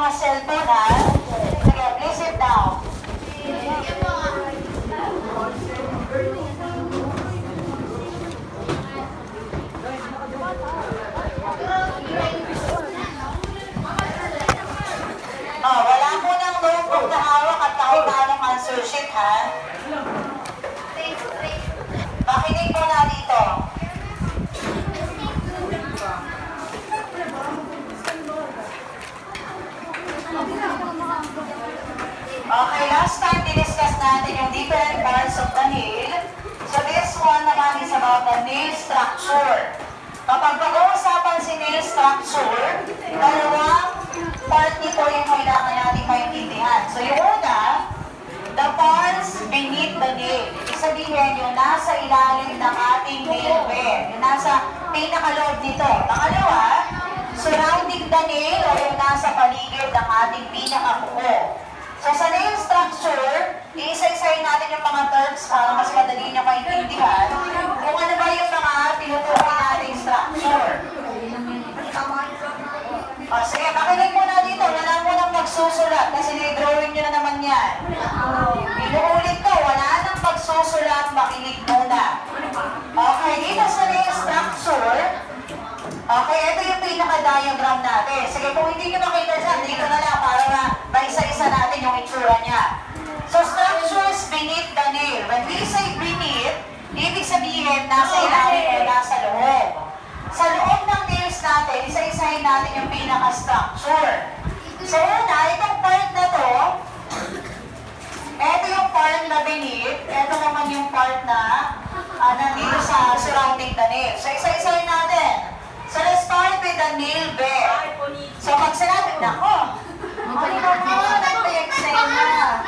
mga cellphone ha. Sige, please sit down. Oh, wala mo ng notebook na hawak at kahit na anong answer sheet ha. Makinig mo na dito. Okay, last time diniscuss natin yung different parts of the nail. So this one naman is about the nail structure. Kapag pag-uusapan si nail structure, dalawang part nito yung kailangan natin maintindihan. So yung una, the parts beneath the nail. Ibig sabihin, yung nasa ilalim ng ating nail bed. Yung nasa pinakaloob nito. Pangalawa, surrounding the nail o yung nasa paligid ng ating pinakakuko. So sa nail structure, iisa-isahin natin yung mga terms para mas madali nyo maintindihan kung ano ba yung mga tinutukoy nating structure. O sige, makinig muna dito. Wala mo nang magsusulat kasi na-drawing nyo na naman yan. Inuulit ko, wala nang magsusulat, makinig muna. Okay, dito sa nail structure, okay, ito yung pinaka-diagram natin. Sige, kung hindi nyo makita dyan, dito na lang para maisa-isa natin yung itsura niya. So, structures beneath the nail. When we say beneath, ibig sabihin nasa ilalim o nasa loob. Sa loob ng nails natin, isa-isahin natin yung pinaka-structure. So, una, itong part na to, ito yung part na beneath, ito naman yung part na nandito sa surrounding the nail. So, isa-isahin natin. So, let's start with the nail bed. So, pag sinabi, nako, ano naman, nag-exhale na.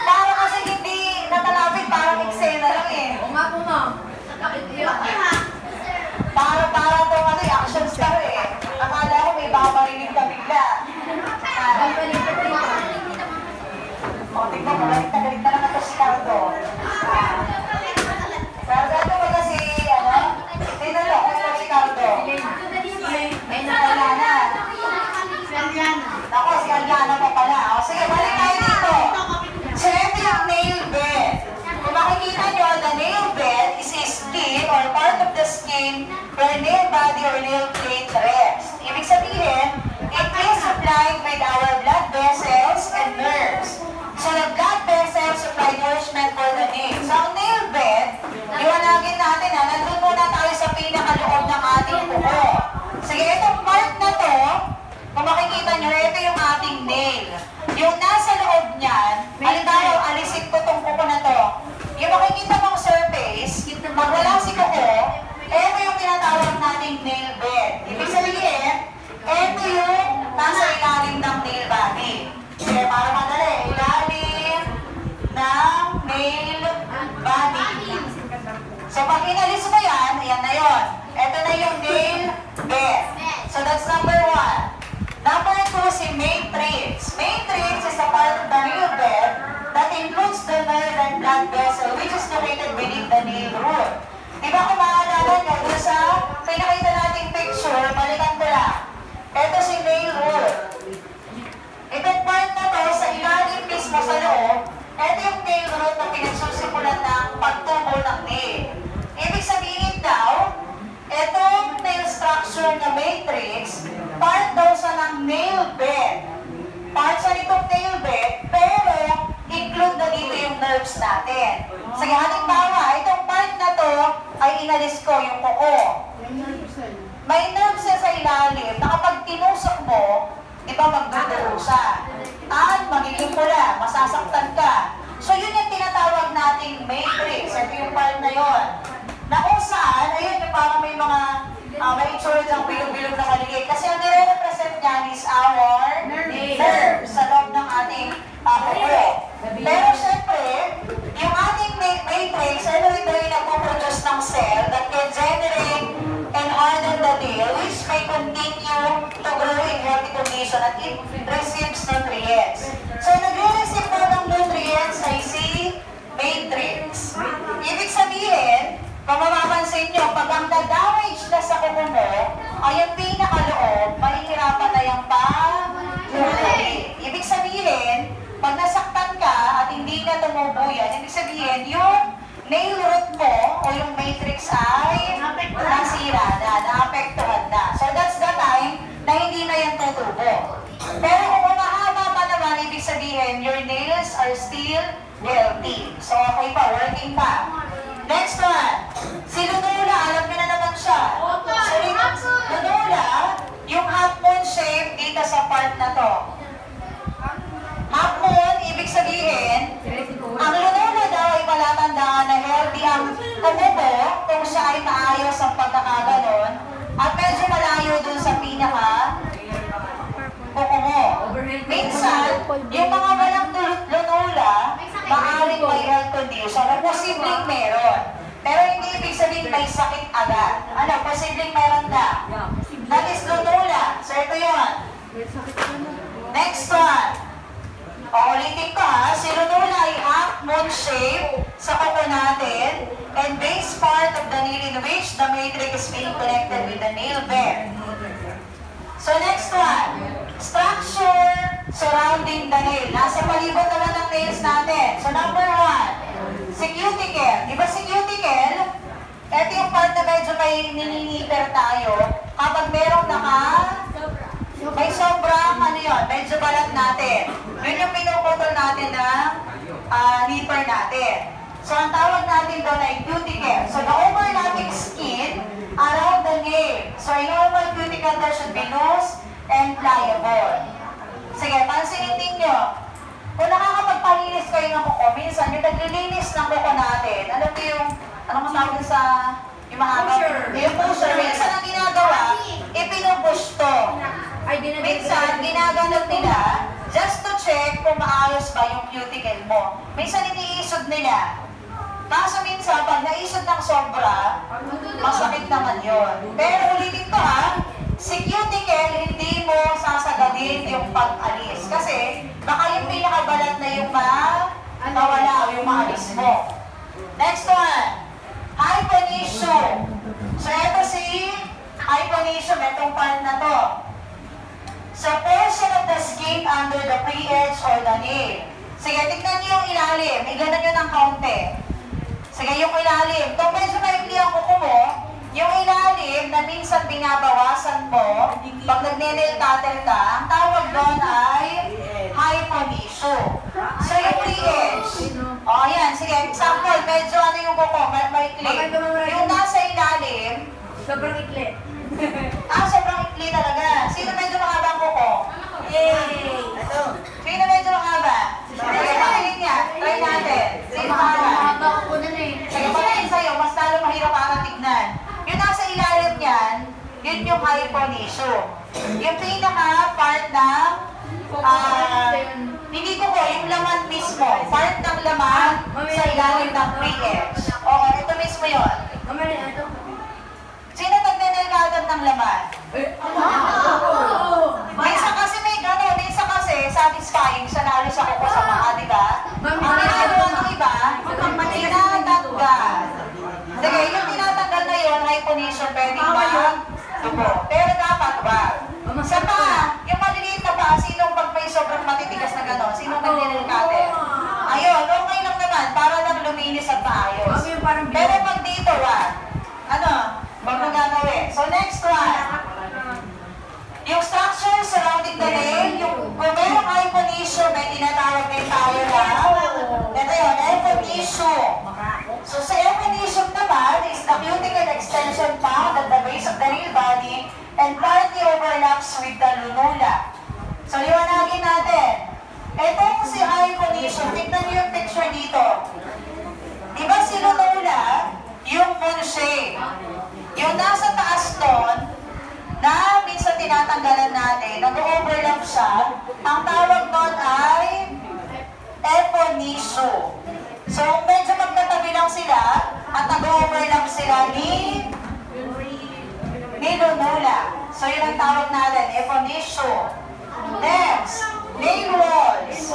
Para kasi hindi natalapit, parang exhale na lang eh. Oo nga po, ma'am. Para itong ano, action star eh. Akala ko may babarinig ka bigla. O, tignan mo, galit na lang ito si Cardo. Cardo, ito ba na si, ano? Tinalo, kung ito si Cardo. May nakalana. Ako, si Aliana pa pala. O, sige, balik tayo dito. So, ito yung nail bed. Kung makikita nyo, the nail bed is a skin or part of the skin where nail body or nail plate rests. Ibig sabihin, it is supplied with our blood vessels and nerves. So, the blood vessels supply nourishment for the nail. So, ang nail bed, iwanagin natin na nandun muna tayo sa pinakaloob ng ating kuko. Sige, itong part na to, kung makikita nyo, ito yung ating nail. Yung nasa loob niyan, halimbawa, alisin ko itong kuko na to. Yung makikita mong surface, pag wala si kuko, ito yung tinatawag nating nail bed. Ibig sabihin, ito yung nasa ilalim ng nail body. Sige, para madali, ilalim ng nail body. So, pag inalis mo yan, ayan na yun. Ito na yung nail bed. So, that's number one. Number two, si matrix. Matrix is a part of the nail bed that includes the nerve and blood vessel which is located beneath the nail root. Di ba kung maalala nyo, doon sa pinakita nating picture, balikan ko lang. Ito si nail root. Itong part na to, sa ilalim mismo sa loob, ito yung nail root na pinagsusimulan ng pagtubo ng nail. Ibig sabihin daw, itong nail structure na matrix, part daw sa ng nail bed. Part sa nitong nail bed, pero include na dito yung nerves natin. Sige, halimbawa, itong part na to ay inalis ko yung kuko. May nerves sa ilalim na kapag tinusok mo, di ba magdudusa? At magiging pula, masasaktan ka. So yun yung tinatawag nating matrix. Ito yung part na yun. Na kung saan, ayun yung parang may mga may itsura ng bilog-bilog na maligay. Kasi ang nire-represent niyan is our nerves sa loob ng ating kuko. Pero syempre, yung ating matrix, ano rin daw yung nagpo-produce ng cell that can generate and harden the nail which may continue to grow in healthy condition at it receives nutrients. So, nagre-receive po ng nutrients ay si matrix. Ibig sabihin, kung mapapansin nyo, pag ang damage na sa kuko mo, ay yung pinakaloob, mahihirapan na yung pag-uwi. Ibig sabihin, pag nasaktan ka at hindi na tumubo yan, ibig sabihin, yung nail root mo o yung matrix ay nasira na, naapektuhan na. So that's the time na hindi na yan tutubo. Pero kung umahaba pa naman, ibig sabihin, your nails are still healthy. So okay pa, working pa. Next one, si Lunula, alam niyo na naman siya. So Lunula, yung half moon shape dito sa part na to. Half moon, ibig sabihin, ang Lunula daw ay palatandaan na healthy ang kuko kung siya ay maayos ang pagkakaganon at medyo malayo dun sa pinaka kuko mo. Minsan, yung mga walang Lunula, maaaring may health condition o posibleng meron. Pero hindi ibig sabihin may sakit agad. Ano, posibleng meron na. That is Lunula. So ito yun. Next one. O, ulitin ko ha. Si Lunula ay half moon shape sa kuko natin and base part of the nail in which the matrix is being connected with the nail bed. So next one. Structure surrounding the nail. Nasa palibot naman ng nails natin. So number one, si cuticle. Di ba si cuticle? Ito yung part na medyo may nininiper tayo. Kapag merong may sobrang medyo balat natin. Yun yung pinuputol natin ng nipper natin. So ang tawag natin doon ay cuticle. So the overlapping skin around the nail. So a normal cuticle there should be loose and pliable. Sige, pansinin ninyo. Kung nakakapagpalinis kayo ng kuko, minsan yung naglilinis ng kuko natin, alam mo yung, anong masawag sa, yung mahaba? Yung pusher. Minsan ang ginagawa, ipinupush to. Minsan, ginaganap nila, just to check kung maayos ba yung cuticle mo. Minsan, iniisod nila. Kaso minsan, pag naisod ng sobra, masakit naman yun. Pero ulitin ko ha, si cuticle, hindi mo sasagadin yung pag-alis. Kasi, baka yung pinakabalat na yung mawala o yung maalis mo. Next one, hyponychium. So, ito si hyponychium, itong part na to. So, portion of the skin under the pre-edge or the nail. Sige, tignan niyo yung ilalim. Iganan niyo ng kaunti. Sige, yung ilalim. Kung medyo maikli ang kuko mo, yung ilalim na minsan binabawasan mo, pag nagne-nail cutter ka, ang tawag doon ay hyponychium. So yung pre-edge, yan, sige, example, medyo yung kuko, maikli. Yung nasa ilalim, Sobrang ikli. sobrang ikli talaga. Sino medyo mahaba ang kuko? Yay! Sino medyo mahaba? Sige, patingin niya. Try natin. Sino mahaba? Mahaba ako na eh. Sige, patingin sa'yo, mas lalo mahirap para tignan. Yung nasa ilalim niyan, yun yung hyponychium. Yung pinaka part ng, hindi ko yung laman mismo. Part ng laman sa ilalim ng pre-edge. Oo, ito mismo yun. Mamaya, ito. Sino nagnenelgadam ng laman? Minsan kasi may gano'n, minsan kasi satisfying siya lalo sa kuko sa mga, di ba? Ang ginagawa ng iba, tinatanggal. Sige, yung tinatanggal na yun, hyponychium, pwedeng mag-dugo. Pero dapat wag. Sa pa, yung maliliit na pa, sinong pag may sobrang matitigas na gano'n, sinong nagnenelgadam? Ayun, okay lang naman, para lang luminis at maayos. Pero pag dito, wag. Wag na gagawin. So next one. Yung structure surrounding the nail, yung kung merong hyponychium, may tinatawag din tayo na, ito yun, hyponychium. So sa hyponychium naman is the cuticle extension found at the base of the nail body and partly overlaps with the lunula. So liwanagin natin. Itong si hyponychium, tignan niyo yung picture dito. Diba si lunula, yung moon shape. Yung nasa taas nun, na minsan tinatanggalan natin, nag-overlap siya, ang tawag nun ay hyponychium. So, medyo magkatabi lang sila, at nag-overlap sila ni lunula. So, yun ang tawag natin, hyponychium. Next, nail walls.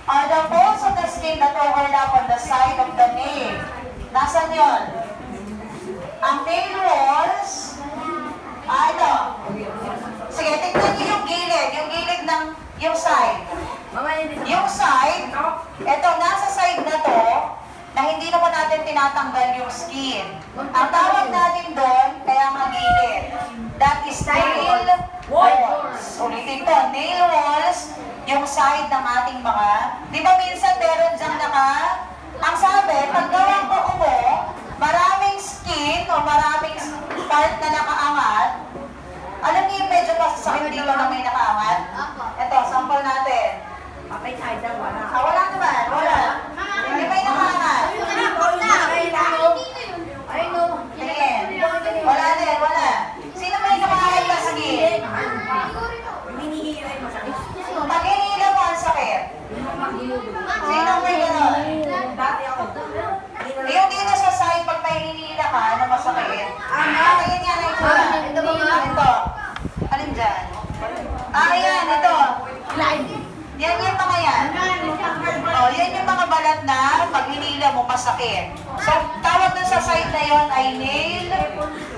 Are the folds of the skin that overlap on the side of the nail. Nasaan yun? Ang nail walls Ito. Sige, tignan niyo yung gilid ng, yung side. Mamaya dito. Yung side, ito, nasa side na to, na hindi naman natin tinatanggal yung skin. Ang tawag natin doon, kaya magilid. That is nail walls. Ulitin ko, nail walls, yung side ng ating mga, di ba minsan meron dyan ang sabi, pag gawang ko mo, maraming skin o maraming part na nakaangat, alam niyo yung medyo masasakit dito na may nakaangat? Ito, sample natin. Kapay side na wala. Wala naman, wala. Hindi may nakaangat. Ay, no. Tingin. Wala din, wala. Sino may nakaangat na skin? Hinihiray mo sa Pag hinila mo ang sakit. Sino may gano'n? Dati ako. Yung dito sa side, pag may hinila ka na masakit. Tingin yan na ito. Ito ba nga? Ito. Alin dyan? Ayan, ito. Yan yung mga yan. Oh, yan yung mga balat na pag hinila mo masakit. So, tawag na sa side na yon ay nail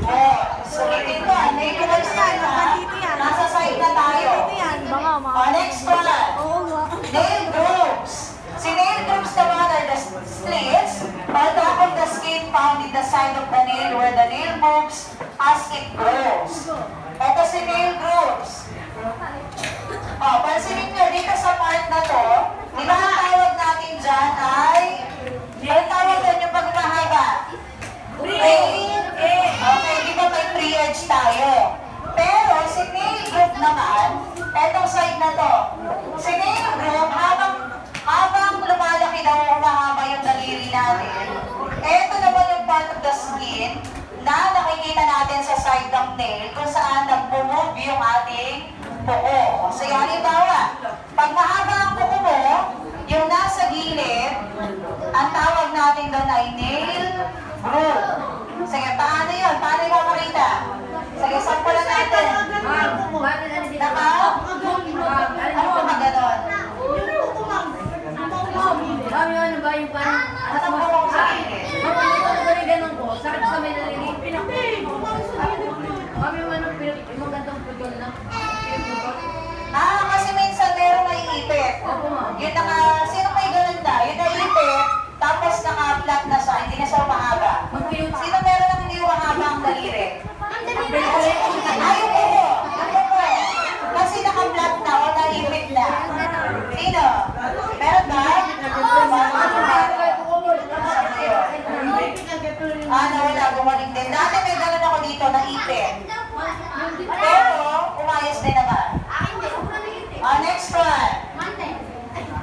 walls. So, ito, nail walls na nasa side na tayo. Oh, next one. Nail grooves. Si nail grooves naman are the slits or top of the skin found in the side of the nail where the nail moves as it grows. Ito si nail grooves. Oh, pansinin nyo, dito sa part na to, di ba ang tawag natin dyan ay, ano tawag doon yung pag mahaba? Nail. Okay, di ba may pre-edge tayo? Pero si nail groove naman, etong side na to, si nail groove, habang lumalaki daw humahaba yung daliri natin, eto naman yung part of the skin na nakikita natin sa side ng nail kung saan nag-move yung ating buko. So, yung halimbawa, pag mahaba ang buko mo, yung nasa gilid, ang tawag natin doon ay nail groove. Sige, paano yun? Paano yung makita? Sige, sampulan natin. Naka? Ano pa ba ganon? Mami, ano ba yung parang... Ano pa ba sa gilid? Mami, ano ba yung ganun ko? Sakit sa may narinig. Mami, ano yung magandang putol na? Kasi minsan meron naiipit. Opo, ma'am. Yun sino may ganun na? Yun naiipit, tapos naka-flat na siya, hindi na siya mahaba. Sino meron ng hindi mahaba ang daliri? Ayaw ko. Kasi naka-flat na o naipit na. Sino? Meron ba? Nawala, gumaling din. Dati may ganun ako dito, naipit. Pero, umayos din naman. Next one.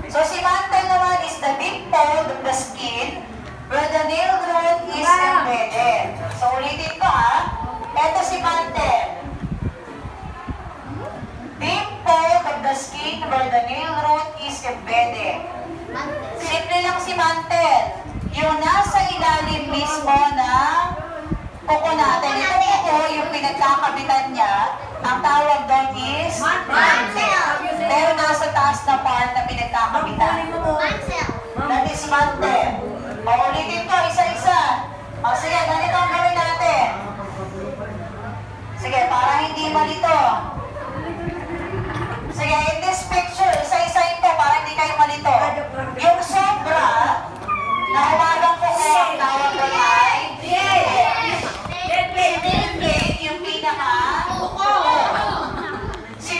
So, si mantle naman is the deep fold of the skin where the nail growth is embedded. So, ulitin ko Ito si mantle. Deep fold of the skin where the nail root is embedded. Simple lang si mantle. Yung nasa ilalim mismo ng kuko natin. Ito kuko, yung pinagkakabitan niya, ang tawag doon is mantle. Pero nasa taas na part na pinagkakabitan. That is mantle. Ulitin ko, isa-isa. Sige, ganito ang gawin natin. Sige, para hindi malito. Sige, in this picture,